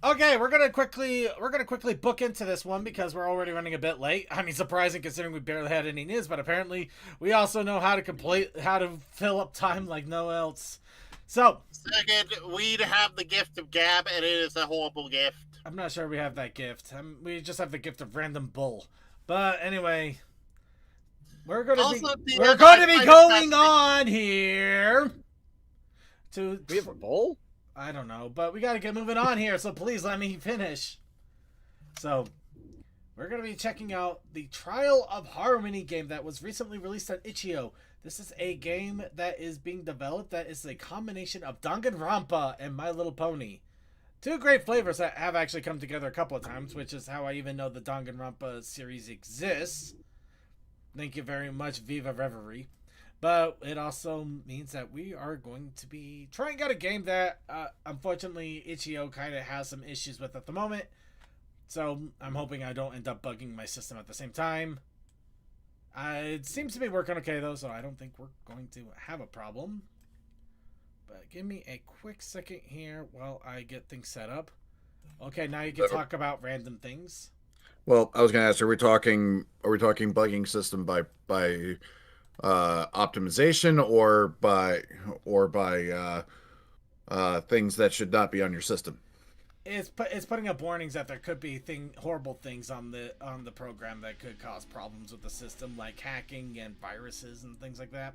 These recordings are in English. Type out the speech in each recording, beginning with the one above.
Okay, we're gonna quickly book into this one because we're already running a bit late. I mean, surprising considering we barely had any news, but apparently we also know how to fill up time like no else. So Second, we have the gift of gab, and it is a horrible gift. I'm not sure we have that gift. We just have the gift of random bull. But anyway, Also, we're TM, going I to be find it going fascinating. on here to We have a bowl? I don't know, but we got to get moving on here. So please let me finish. So we're going to be checking out the Trial of Harmony game that was recently released on Itch.io. This is a game that is being developed that is a combination of Danganronpa and My Little Pony. Two great flavors that have actually come together a couple of times, which is how I even know the Danganronpa series exists. Thank you very much, Viva Reverie. But it also means that we are going to be trying out a game that, unfortunately, Itch.io kind of has some issues with at the moment. So I'm hoping I don't end up bugging my system at the same time. It seems to be working okay, though, so I don't think we're going to have a problem. But give me a quick second here while I get things set up. Okay, now you can talk about random things. Well, I was going to ask, are we talking bugging system by optimization or by things that should not be on your system? It's putting up warnings that there could be horrible things on the program that could cause problems with the system, like hacking and viruses and things like that.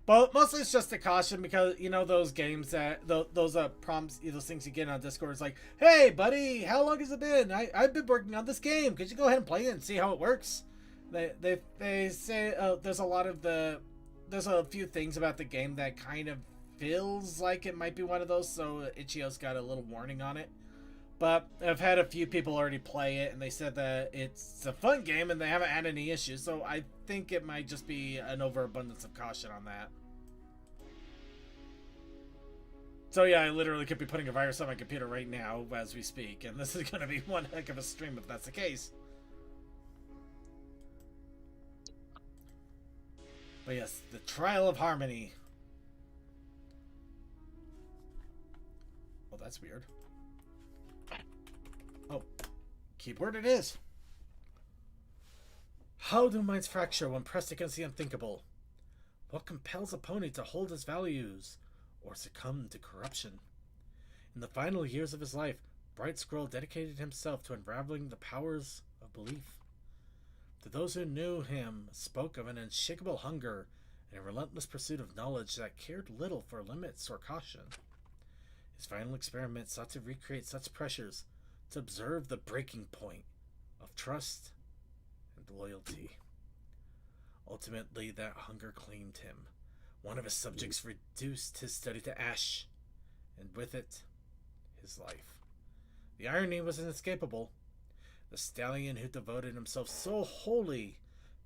But mostly it's just a caution because you know those games that those prompts, those things you get on Discord is like, hey buddy, how long has it been? I've been working on this game. Could you go ahead and play it and see how it works? They say there's a few things about the game that kind of feels like it might be one of those, so Itch.io's got a little warning on it. But I've had a few people already play it, and they said that it's a fun game, and they haven't had any issues. So I think it might just be an overabundance of caution on that. So yeah, I literally could be putting a virus on my computer right now as we speak, and this is going to be one heck of a stream if that's the case. But yes, the Trial of Harmony. Oh, that's weird. Oh, keyboard it is. How do minds fracture when pressed against the unthinkable? What compels a pony to hold his values or succumb to corruption? In the final years of his life, Bright Scroll dedicated himself to unraveling the powers of belief. To those who knew him, spoke of an unshakable hunger and a relentless pursuit of knowledge that cared little for limits or caution. His final experiment sought to recreate such pressures, to observe the breaking point of trust and loyalty. Ultimately, that hunger claimed him. One of his subjects reduced his study to ash, and with it, his life. The irony was inescapable. The stallion who devoted himself so wholly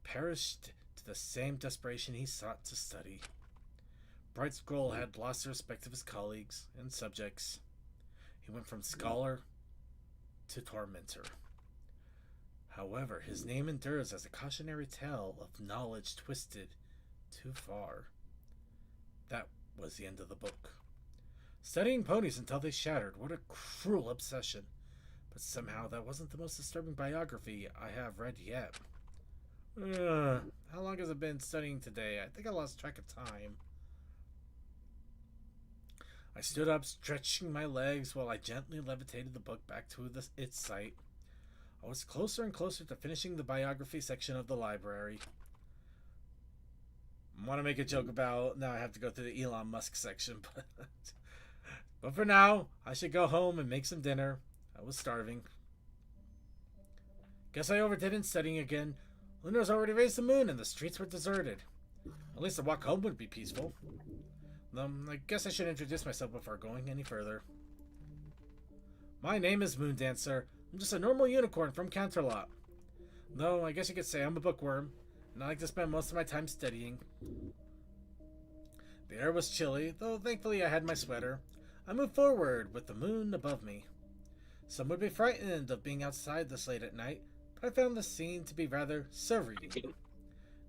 perished to the same desperation he sought to study. Bright Scroll had lost the respect of his colleagues and subjects. He went from scholar to tormentor. However, his name endures as a cautionary tale of knowledge twisted too far. That was the end of the book. Studying ponies until they shattered, what a cruel obsession. But somehow that wasn't the most disturbing biography I have read yet. How long has it been studying today? I think I lost track of time. I stood up, stretching my legs while I gently levitated the book back to its site. I was closer and closer to finishing the biography section of the library. I want to make a joke about now I have to go through the Elon Musk section, but for now, I should go home and make some dinner. I was starving. Guess I overdid in studying again. Luna's already raised the moon and the streets were deserted. At least the walk home would be peaceful. I guess I should introduce myself before going any further. My name is Moondancer. I'm just a normal unicorn from Canterlot. Though, I guess you could say I'm a bookworm, and I like to spend most of my time studying. The air was chilly, though thankfully I had my sweater. I moved forward, with the moon above me. Some would be frightened of being outside this late at night, but I found the scene to be rather serene.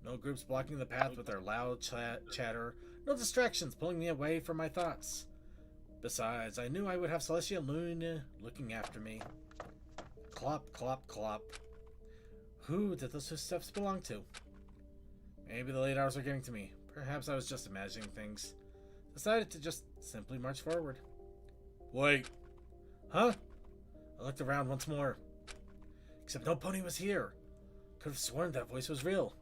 No groups blocking the path with their loud chatter, no distractions pulling me away from my thoughts. Besides, I knew I would have Celestia Luna looking after me. Clop, clop, clop. Who did those footsteps belong to? Maybe the late hours were getting to me. Perhaps I was just imagining things. Decided to just simply march forward. Wait. Huh? I looked around once more. Except no pony was here. Could have sworn that voice was real.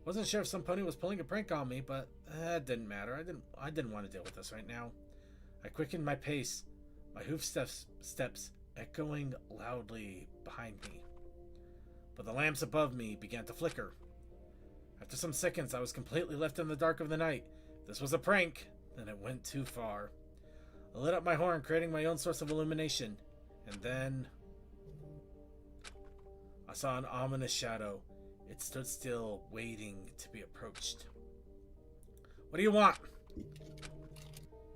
Wasn't sure if some pony was pulling a prank on me, but that didn't matter. I didn't want to deal with this right now. I quickened my pace, my hoof steps echoing loudly behind me. But the lamps above me began to flicker. After some seconds, I was completely left in the dark of the night. If this was a prank, then it went too far. I lit up my horn, creating my own source of illumination, and then I saw an ominous shadow. It stood still, waiting to be approached. What do you want?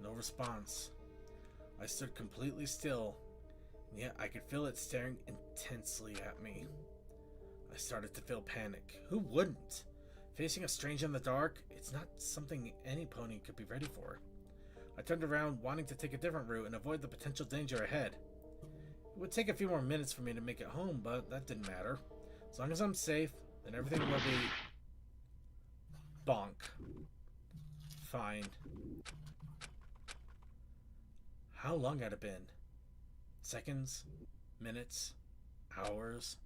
No response. I stood completely still, and yet I could feel it staring intensely at me. I started to feel panic. Who wouldn't? Facing a stranger in the dark, it's not something any pony could be ready for. I turned around, wanting to take a different route and avoid the potential danger ahead. It would take a few more minutes for me to make it home, but that didn't matter. As long as I'm safe, then everything will be... bonk. Fine. How long had it been? Seconds? Minutes? Hours?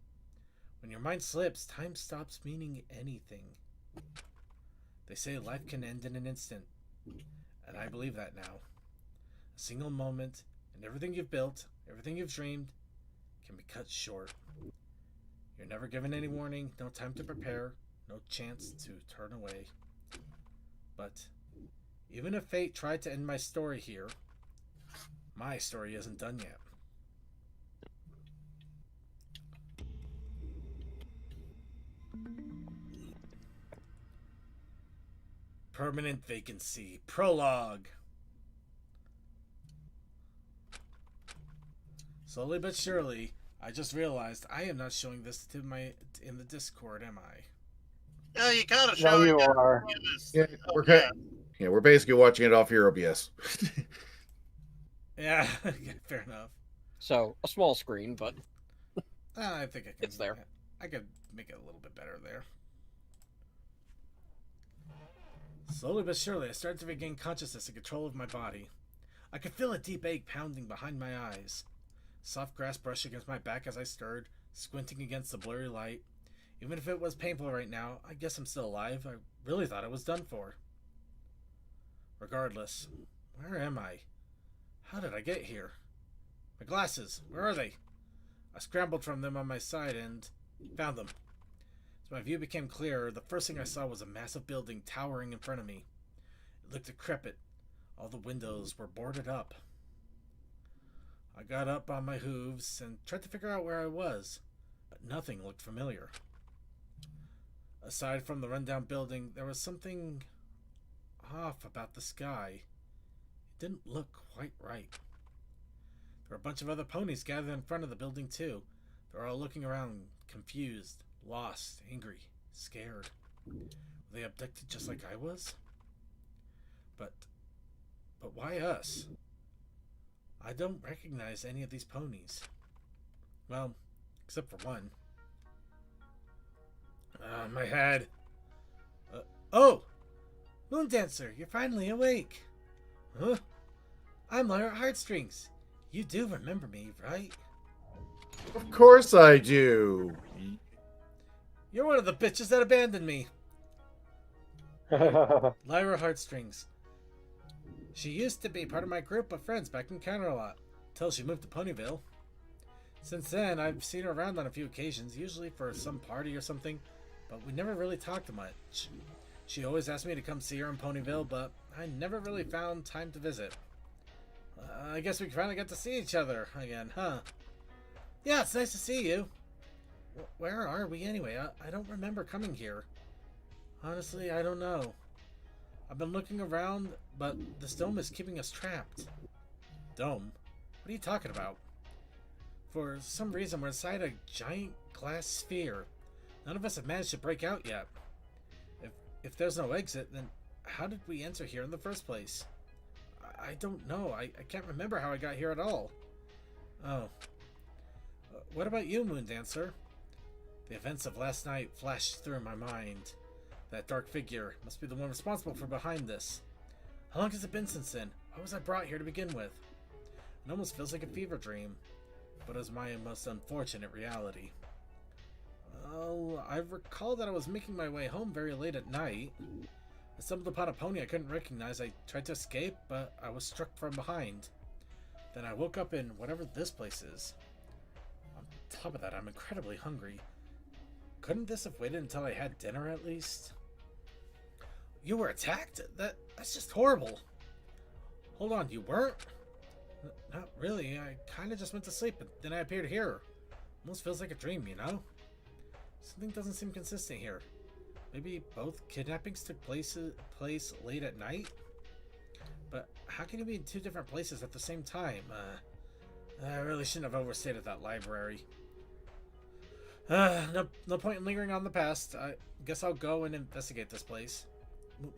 When your mind slips, time stops meaning anything. They say life can end in an instant, and I believe that now. A single moment, and everything you've built, everything you've dreamed, can be cut short. You're never given any warning, no time to prepare, no chance to turn away. But even if fate tried to end my story here, my story isn't done yet. Permanent vacancy. Prologue. Slowly but surely, I just realized I am not showing this to in the Discord, am I? Yeah, you gotta No, show you are. Yeah, yeah. we're basically watching it off your OBS. Yeah, fair enough. So, a small screen, but I think I can. It's there. I could make it a little bit better there. Slowly but surely, I started to regain consciousness and control of my body. I could feel a deep ache pounding behind my eyes. Soft grass brushed against my back as I stirred, squinting against the blurry light. Even if it was painful right now, I guess I'm still alive. I really thought I was done for. Regardless, where am I? How did I get here? My glasses, where are they? I scrambled from them on my side and found them. As my view became clearer, the first thing I saw was a massive building towering in front of me. It looked decrepit. All the windows were boarded up. I got up on my hooves and tried to figure out where I was, but nothing looked familiar. Aside from the rundown building, there was something off about the sky. It didn't look quite right. There were a bunch of other ponies gathered in front of the building too. They were all looking around, confused, lost, angry, scared. Were they abducted just like I was? But why us? I don't recognize any of these ponies. Well, except for one. My head. Oh! Moon Dancer, you're finally awake. Huh? I'm Lyra Heartstrings. You do remember me, right? Of course I do. You're one of the bitches that abandoned me. Lyra Heartstrings. She used to be part of my group of friends back in Counterlot, until she moved to Ponyville. Since then, I've seen her around on a few occasions, usually for some party or something, but we never really talked much. She always asked me to come see her in Ponyville, but I never really found time to visit. I guess we finally got to see each other again, huh? Yeah, it's nice to see you. Where are we anyway? I don't remember coming here. Honestly, I don't know. I've been looking around, but this dome is keeping us trapped. Dome? What are you talking about? For some reason, we're inside a giant glass sphere. None of us have managed to break out yet. If there's no exit, then how did we enter here in the first place? I don't know. I can't remember how I got here at all. Oh. What about you, Moon Dancer? The events of last night flashed through my mind. That dark figure must be the one responsible for behind this. How long has it been since then? Why was I brought here to begin with? It almost feels like a fever dream, but it was my most unfortunate reality. Well, I recall that I was making my way home very late at night. I stumbled upon a pony I couldn't recognize. I tried to escape, but I was struck from behind. Then I woke up in whatever this place is. On top of that, I'm incredibly hungry. Couldn't this have waited until I had dinner at least? You were attacked? That's just horrible. Hold on, you weren't? Not really. I kind of just went to sleep, and then I appeared here. Almost feels like a dream, you know? Something doesn't seem consistent here. Maybe both kidnappings took place late at night? But how can you be in two different places at the same time? I really shouldn't have overstayed that library. No point in lingering on the past. I guess I'll go and investigate this place.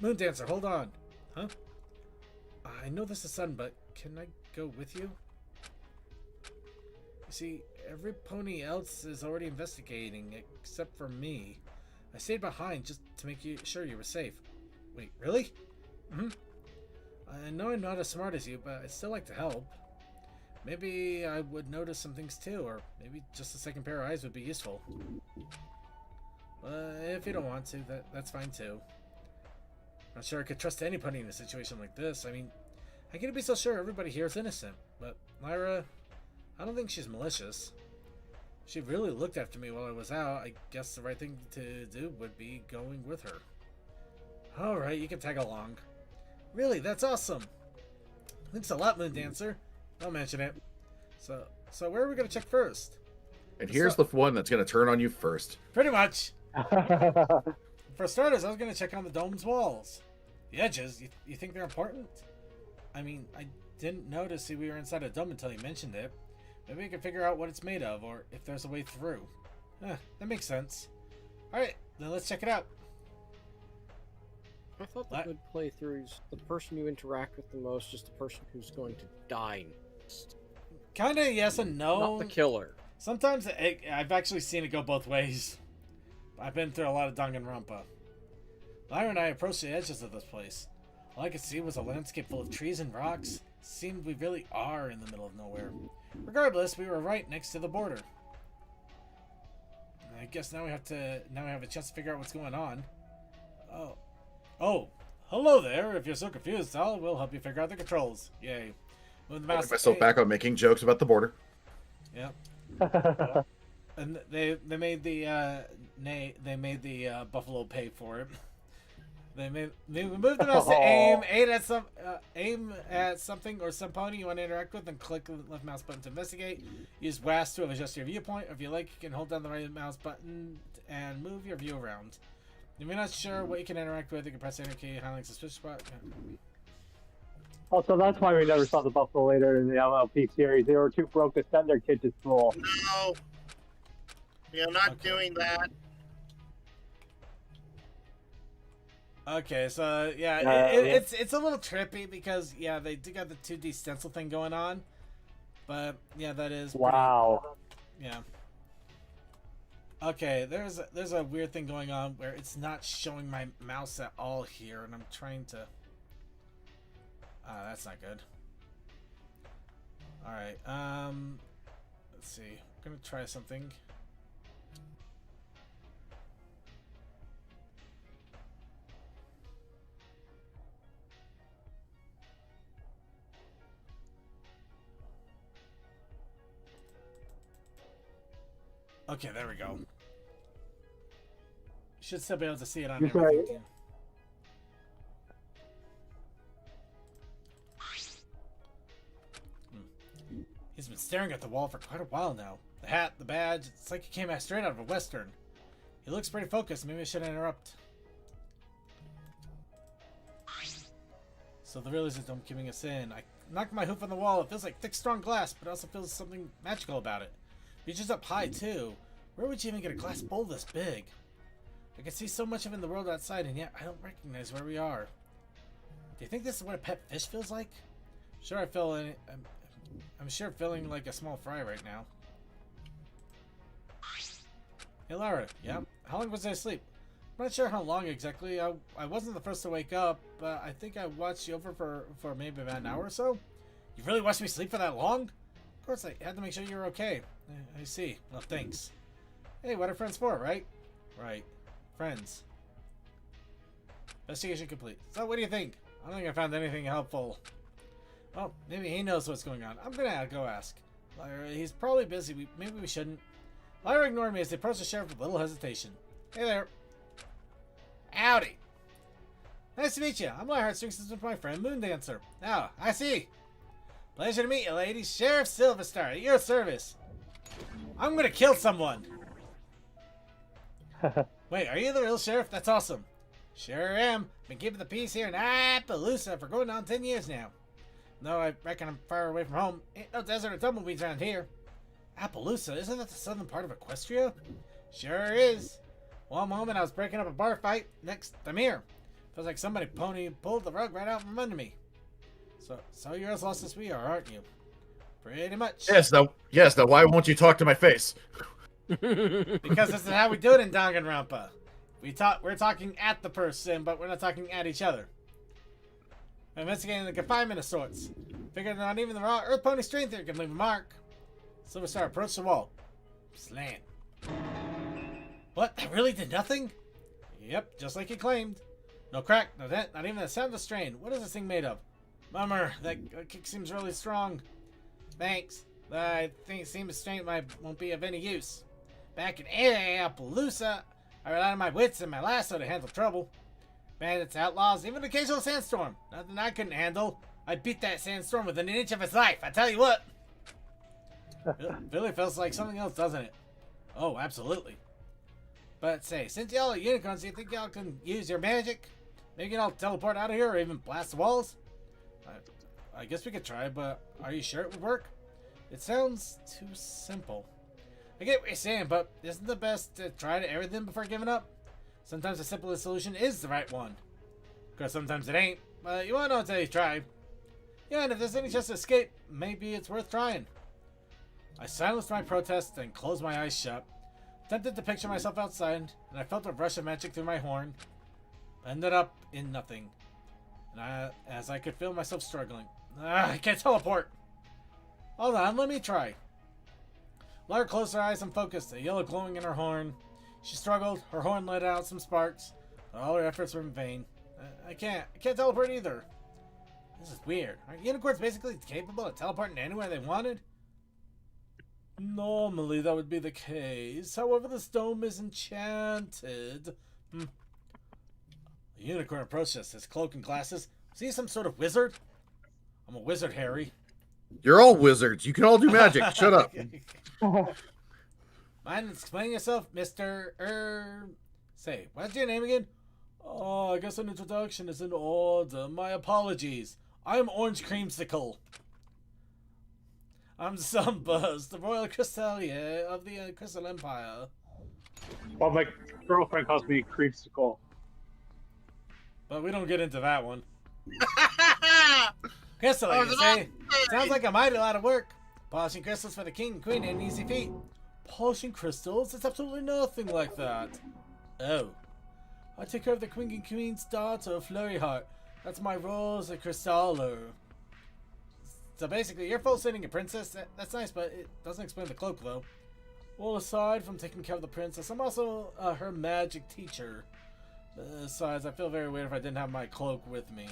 Moon Dancer, hold on. Huh? I know this is sudden, but can I go with you? You see, every pony else is already investigating, except for me. I stayed behind just to make sure you were safe. Wait, really? Mm-hmm. I know I'm not as smart as you, but I'd still like to help. Maybe I would notice some things too, or maybe just a second pair of eyes would be useful. If you don't want to, that's fine too. Not sure I could trust any pony in a situation like this. I mean, how can you be so sure everybody here is innocent? But Lyra, I don't think she's malicious. She really looked after me while I was out. I guess the right thing to do would be going with her. Alright, you can tag along. Really, that's awesome. Thanks a lot, Moon Dancer. I'll mention it. So where are we going to check first? And here's the one that's going to turn on you first. Pretty much. For starters, I was going to check on the dome's walls. The edges, you think they're important? I mean, I didn't notice we were inside a dome until you mentioned it. Maybe we can figure out what it's made of, or if there's a way through. That makes sense. Alright, then let's check it out. I thought the good playthroughs, the person you interact with the most is the person who's going to die next. Kinda yes and no. Not the killer. Sometimes I've actually seen it go both ways. I've been through a lot of Danganronpa. Lyra and I approached the edges of this place. All I could see was a landscape full of trees and rocks. It seemed we really are in the middle of nowhere. Regardless, we were right next to the border. I guess now we have a chance to figure out what's going on. Oh, hello there. If you're so confused, we'll help you figure out the controls. Yay. Move the mouse. I'll myself back on making jokes about the border. Yep. And they made the buffalo pay for it. They moved the mouse to aim at something or some pony you want to interact with, and click the left mouse button to investigate. Use WASD to adjust your viewpoint. If you like, you can hold down the right mouse button and move your view around. If you're not sure what you can interact with, you can press enter key, highlighting suspicious spot. Also, that's why we never saw the Buffalo later in the LLP series. They were too broke to send their kid to school. No, we are not doing that. Okay, so yeah, it's a little trippy because they do got the 2D stencil thing going on, but yeah, that is pretty, wow. Yeah. Okay, there's a weird thing going on where it's not showing my mouse at all here, and I'm trying to. That's not good. All right. Let's see. I'm gonna try something. Okay, there we go. Should still be able to see it on Just everything. He's been staring at the wall for quite a while now. The hat, the badge, it's like he came out straight out of a western. He looks pretty focused. Maybe I should interrupt. So the realism don't keeping us in. I knocked my hoof on the wall. It feels like thick, strong glass, but it also feels something magical about it. Reaches up high too. Where would you even get a glass bowl this big? I can see so much of it in the world outside, and yet I don't recognize where we are. Do you think this is what a pet fish feels like? Sure, I'm sure feeling like a small fry right now. Hey, Lara. Yeah? How long was I asleep? I'm not sure how long exactly. I wasn't the first to wake up, but I think I watched you over for maybe about an hour or so. You really watched me sleep for that long? Of course, I had to make sure you were okay. I see. Well, thanks. Hey, what are friends for, right? Right. Friends. Investigation complete. So, what do you think? I don't think I found anything helpful. Well, maybe he knows what's going on. I'm gonna go ask. Lyra, he's probably busy. Maybe we shouldn't. Lyra ignored me as they approached the sheriff with little hesitation. Hey there. Howdy. Nice to meet you. I'm Lyra Strings with my friend Moondancer. Oh, I see. Pleasure to meet you, lady. Sheriff Silverstar, at your service. I'm gonna kill someone. Wait, are you the real sheriff? That's awesome. Sure am. Been keeping the peace here in Appaloosa for going on 10 years now. No, I reckon I'm far away from home. Ain't no desert or tumbleweeds around here. Appaloosa? Isn't that the southern part of Equestria? Sure is. One moment I was breaking up a bar fight. Next, I'm here. Feels like somebody pulled the rug right out from under me. So you're as lost as we are, aren't you? Pretty much. Yes, now why won't you talk to my face? Because this is how we do it in Danganronpa. We're talking at the person, but we're not talking at each other. I'm investigating the confinement of sorts. Figured not even the raw Earth Pony strength here can leave a mark. Silverstar approached the wall. Slam. What? That really did nothing? Yep, just like you claimed. No crack, no dent, not even a sound of strain. What is this thing made of? Mummer, that kick seems really strong. Thanks. I think it seems strength won't be of any use. Back in Appaloosa, I relied on my wits and my lasso to handle trouble. Bandits, outlaws, even an occasional sandstorm. Nothing I couldn't handle. I beat that sandstorm within an inch of its life, I tell you what. Really feels like something else, doesn't it? Oh, absolutely. But say, since y'all are unicorns, do you think y'all can use your magic? Maybe you can all teleport out of here or even blast the walls? I guess we could try, but are you sure it would work? It sounds too simple. I get what you're saying, but isn't the best to try everything before giving up? Sometimes the simplest solution is the right one. Because sometimes it ain't, but you won't know until you try. Yeah, and if there's any chance to escape, maybe it's worth trying. I silenced my protest and closed my eyes shut. Tempted to picture myself outside, and I felt a rush of magic through my horn. Ended up in nothing. And as I could feel myself struggling. I can't teleport! Hold on, let me try. Lara closed her eyes and focused, a yellow glowing in her horn. She struggled, her horn let out some sparks, but all her efforts were in vain. I can't teleport either. This is weird. Aren't unicorns basically capable of teleporting anywhere they wanted? Normally that would be the case. However, this dome is enchanted. A unicorn approached us, his cloak and glasses. Was he some sort of wizard? I'm a wizard, Harry. You're all wizards. You can all do magic. Shut up. Mind explaining yourself, Mr. Say, what's your name again? Oh, I guess an introduction is in order. My apologies. I'm Orange Creamsicle. I'm Sunburst, the Royal Crystallier of the Crystal Empire. Well, my girlfriend calls me Creepsicle. But we don't get into that one. Crystal, you say? Sounds like a mighty lot of work. Polishing crystals for the king and queen ain't an easy feat. Polishing crystals? It's absolutely nothing like that. Oh. I take care of the king and queen's daughter, Flurry Heart. That's my role as a crystaller. So basically, you're full sitting a princess. That's nice, but it doesn't explain the cloak, though. Well, aside from taking care of the princess, I'm also her magic teacher. Besides, I feel very weird if I didn't have my cloak with me.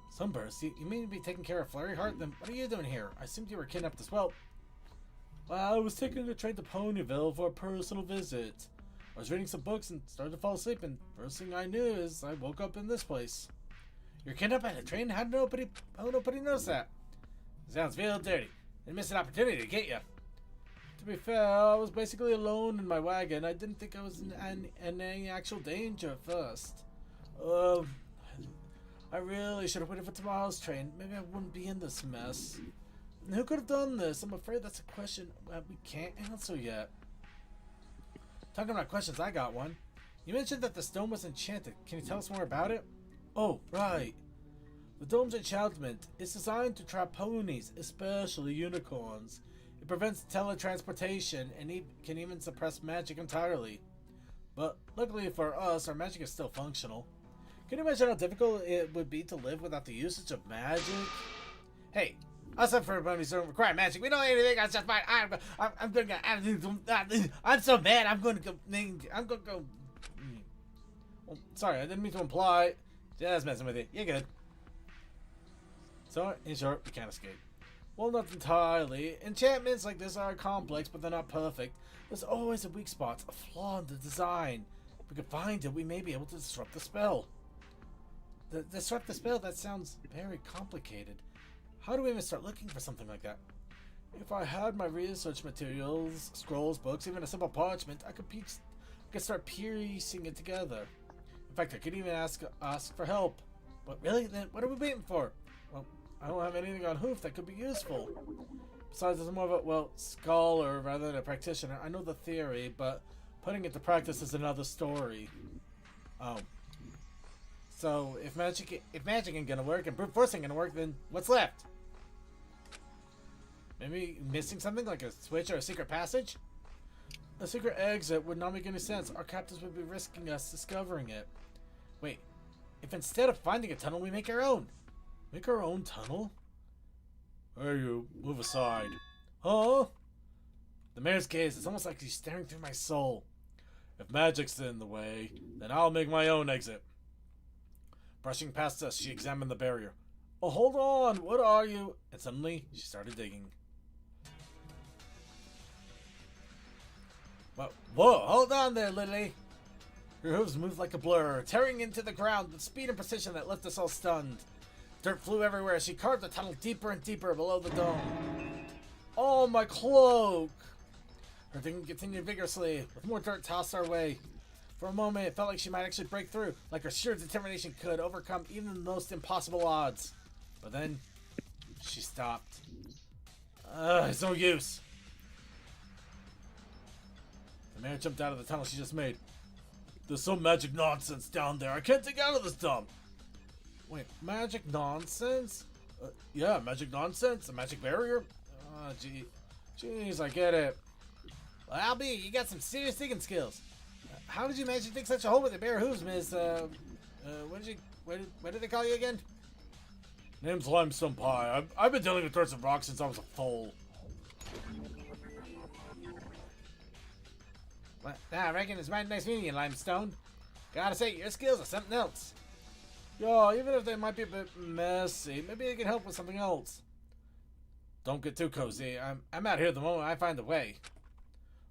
Sunburst, you mean to be taking care of Flurry Heart? Then what are you doing here? I assumed you were kidnapped as well. Well, I was taking a train to Ponyville for a personal visit. I was reading some books and started to fall asleep, and first thing I knew is I woke up in this place. You're kidnapped at a train? How did nobody notice that? Sounds real dirty. They missed an opportunity to get you. To be fair, I was basically alone in my wagon. I didn't think I was in any actual danger at first. I really should have waited for tomorrow's train. Maybe I wouldn't be in this mess. And who could have done this? I'm afraid that's a question we can't answer yet. Talking about questions, I got one. You mentioned that the stone was enchanted. Can you tell us more about it? Oh, right. The dome's enchantment is designed to trap ponies, especially unicorns. It prevents teletransportation and can even suppress magic entirely. But luckily for us, our magic is still functional. Can you imagine how difficult it would be to live without the usage of magic? Hey, us up for ponies don't require magic. We don't need anything. That's just fine. I'm gonna go. I'm so mad. I'm gonna go. Well, sorry, I didn't mean to imply. Just messing with you. You're good. So, in short, we can't escape. Well, not entirely. Enchantments like this are complex, but they're not perfect. There's always a weak spot, a flaw in the design. If we could find it, we may be able to disrupt the spell. Disrupt the spell? That sounds very complicated. How do we even start looking for something like that? If I had my research materials, scrolls, books, even a simple parchment, I could start piecing it together. In fact, I could even ask for help. But really, then what are we waiting for? Well, I don't have anything on Hoof that could be useful. Besides, as more of a, scholar rather than a practitioner, I know the theory, but putting it to practice is another story. Oh. So, if magic ain't gonna work and brute force ain't gonna work, then what's left? Maybe missing something like a switch or a secret passage? A secret exit would not make any sense. Our captors would be risking us discovering it. Wait, if instead of finding a tunnel, we make our own? Make our own tunnel? Hey, you, move aside. Huh? The mayor's gaze, it's almost like he's staring through my soul. If magic's in the way, then I'll make my own exit. Brushing past us, she examined the barrier. Oh, hold on, what are you? And suddenly, she started digging. Whoa, hold on there, Lily. Her hooves moved like a blur, tearing into the ground with speed and precision that left us all stunned. Dirt flew everywhere as she carved the tunnel deeper and deeper below the dome. Oh, my cloak! Her digging continued vigorously, with more dirt tossed our way. For a moment, it felt like she might actually break through, like her sheer determination could overcome even the most impossible odds. But then, she stopped. It's no use. The mayor jumped out of the tunnel she just made. There's some magic nonsense down there. I can't dig out of this dump. Wait, magic nonsense? Yeah, magic nonsense? A magic barrier? Oh, gee. Jeez, I get it. Well, Albie, you got some serious digging skills. How did you manage to dig such a hole with your bare hooves, Miss, what did they call you again? Name's Limestone Pie. I've been dealing with dirt and rocks since I was a foal. Well, I reckon it's mighty nice meeting you, Limestone. Gotta say, your skills are something else. Yeah, even if they might be a bit messy, maybe they can help with something else. Don't get too cozy. I'm out here the moment I find a way.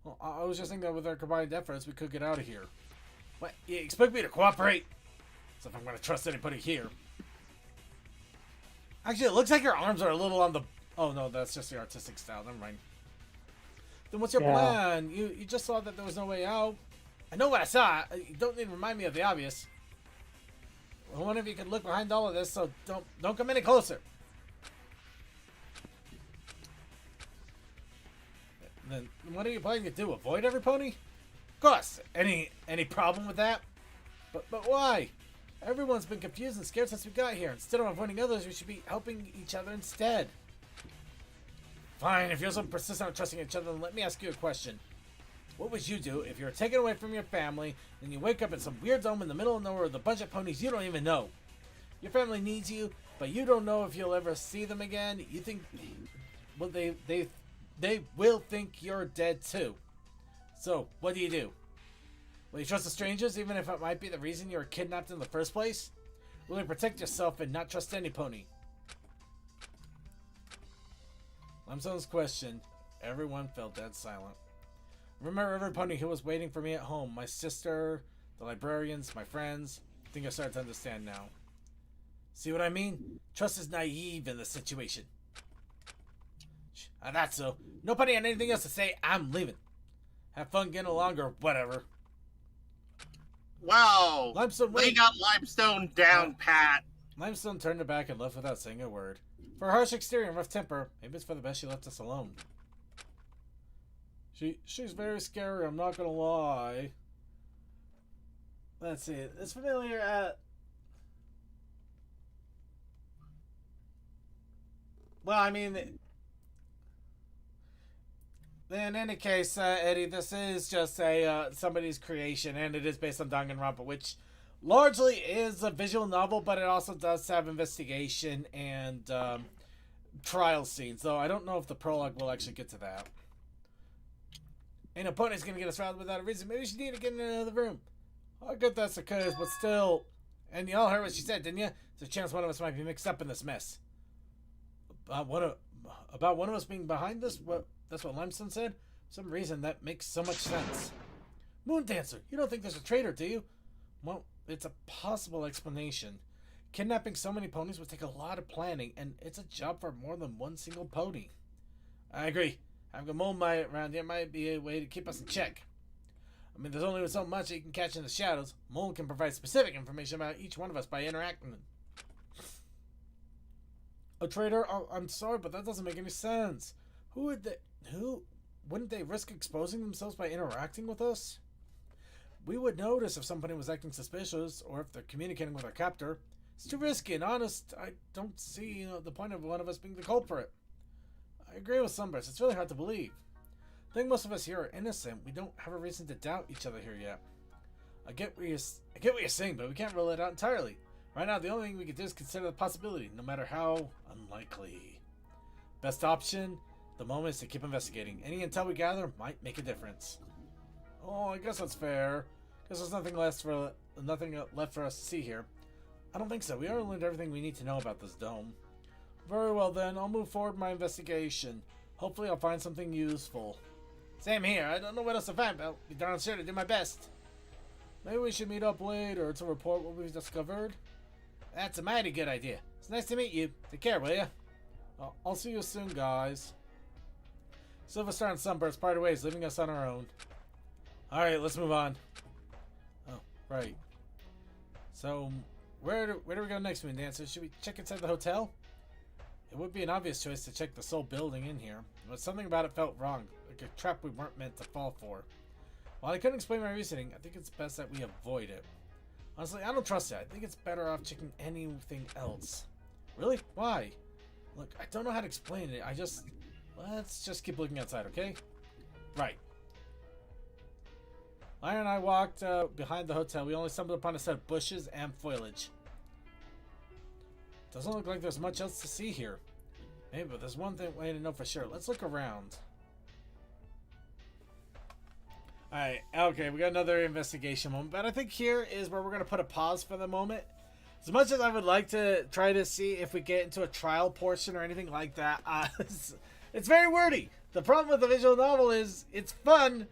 Well, I was just thinking that with our combined efforts, we could get out of here. What? You expect me to cooperate? So if I'm going to trust anybody here. Actually, it looks like your arms are a little on the... Oh, no, that's just the artistic style. Never mind. Then what's your plan? You just saw that there was no way out. I know what I saw. You don't need to remind me of the obvious. I wonder if you could look behind all of this, so don't come any closer. Then what are you planning to do? Avoid every pony? Of course. Any problem with that? But why? Everyone's been confused and scared since we got here. Instead of avoiding others, we should be helping each other instead. Fine, if you're so persistent on trusting each other, then let me ask you a question. What would you do if you were taken away from your family, and you wake up in some weird dome in the middle of nowhere with a bunch of ponies you don't even know? Your family needs you, but you don't know if you'll ever see them again. You think, well, they will think you're dead too. So, what do? Will you trust the strangers, even if it might be the reason you were kidnapped in the first place? Will you protect yourself and not trust any pony? Limestone's question. Everyone fell dead silent. I remember every pony who was waiting for me at home. My sister, the librarians, my friends. I think I started to understand now. See what I mean? Trust is naive in this situation. That's so. Nobody had anything else to say. I'm leaving. Have fun getting along or whatever. Wow. Limestone, they got Limestone down pat. Limestone turned her back and left without saying a word. For her harsh exterior and rough temper, maybe it's for the best she left us alone. She's very scary, I'm not gonna lie. Let's see. It's familiar at... well, I mean, in any case, Eddie, this is just a somebody's creation, and it is based on Danganronpa, which largely is a visual novel, but it also does have investigation and trial scenes. Though I don't know if the prologue will actually get to that. And a pony's gonna get us riled without a reason. Maybe she need to get in another room. I get that's the case, but still. And you all heard what she said, didn't you? There's a chance one of us might be mixed up in this mess. About one of us being behind this? What? That's what Limestone said? For some reason, that makes so much sense. Moon Dancer, you don't think there's a traitor, do you? Well, it's a possible explanation. Kidnapping so many ponies would take a lot of planning, and it's a job for more than one single pony. I agree. Having a mole around here might be a way to keep us in check. I mean, there's only so much that you can catch in the shadows. Mole can provide specific information about each one of us by interacting. A traitor? Oh, I'm sorry, but that doesn't make any sense. Wouldn't they risk exposing themselves by interacting with us? We would notice if somebody was acting suspicious, or if they're communicating with our captor. It's too risky, and honest, I don't see the point of one of us being the culprit. I agree with Sunburst. It's really hard to believe. I think most of us here are innocent. We don't have a reason to doubt each other here yet. I get what you're saying, but we can't rule it out entirely. Right now, the only thing we can do is consider the possibility, no matter how unlikely. Best option, the moment, is to keep investigating. Any intel we gather might make a difference. Oh, I guess that's fair. Guess there's nothing left for us to see here. I don't think so. We already learned everything we need to know about this dome. Very well then, I'll move forward my investigation. Hopefully I'll find something useful. Same here. I don't know what else to find, but I'll be darn sure to do my best. Maybe we should meet up later to report what we've discovered. That's a mighty good idea. It's nice to meet you. Take care, will ya? I'll see you soon, guys. Silver Star and Sunburst parted ways, leaving us on our own. Alright, let's move on. Oh, right. So, where do we go next, Moon Dancer? Should we check inside the hotel? It would be an obvious choice to check the sole building in here, but something about it felt wrong, like a trap we weren't meant to fall for. While I couldn't explain my reasoning, I think it's best that we avoid it. Honestly, I don't trust it. I think it's better off checking anything else. Really? Why? Look, I don't know how to explain it. Let's just keep looking outside, okay? Right. Lion and I walked behind the hotel. We only stumbled upon a set of bushes and foliage. Doesn't look like there's much else to see here. Maybe, but there's one way to know for sure. Let's look around. Alright, okay, we got another investigation moment. But I think here is where we're going to put a pause for the moment. As much as I would like to try to see if we get into a trial portion or anything like that, it's very wordy. The problem with the visual novel is it's fun,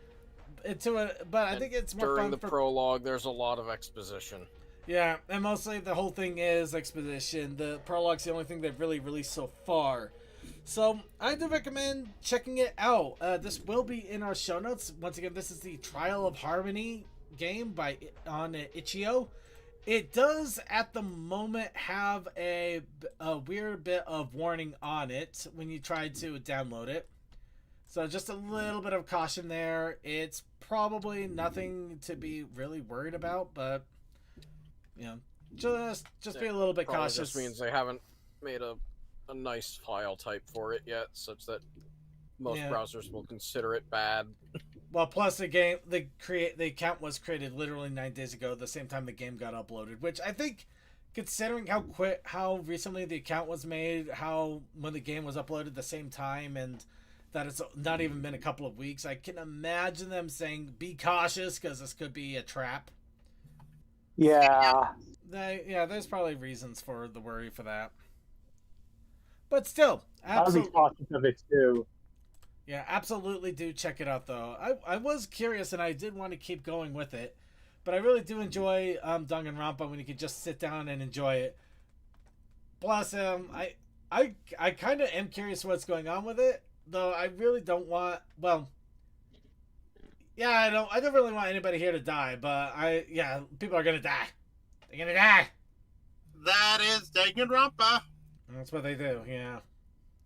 but I think it's more fun during the prologue. There's a lot of exposition. Yeah, and mostly the whole thing is exposition. The prologue's the only thing they've really released so far. So, I do recommend checking it out. This will be in our show notes. Once again, this is the Trial of Harmony game on Itch.io. It does, at the moment, have a weird bit of warning on it when you try to download it. So, just a little bit of caution there. It's probably nothing to be really worried about, but... just be a little bit cautious. Just means they haven't made a nice file type for it yet, such that most browsers will consider it bad. Well, plus the account was created literally 9 days ago, the same time the game got uploaded, which I think, considering how recently the account was made, when the game was uploaded the same time, and that it's not even been a couple of weeks, I can imagine them saying, be cautious, because this could be a trap. Yeah. There's probably reasons for the worry for that. But still, I'll be cautious of it too. Yeah, absolutely do check it out, though. I was curious, and I did want to keep going with it. But I really do enjoy Danganronpa when you can just sit down and enjoy it. Plus, I kind of am curious what's going on with it, though I really don't want... Well... Yeah, I don't really want anybody here to die, but people are gonna die. They're gonna die. That is Danganronpa. That's what they do, yeah.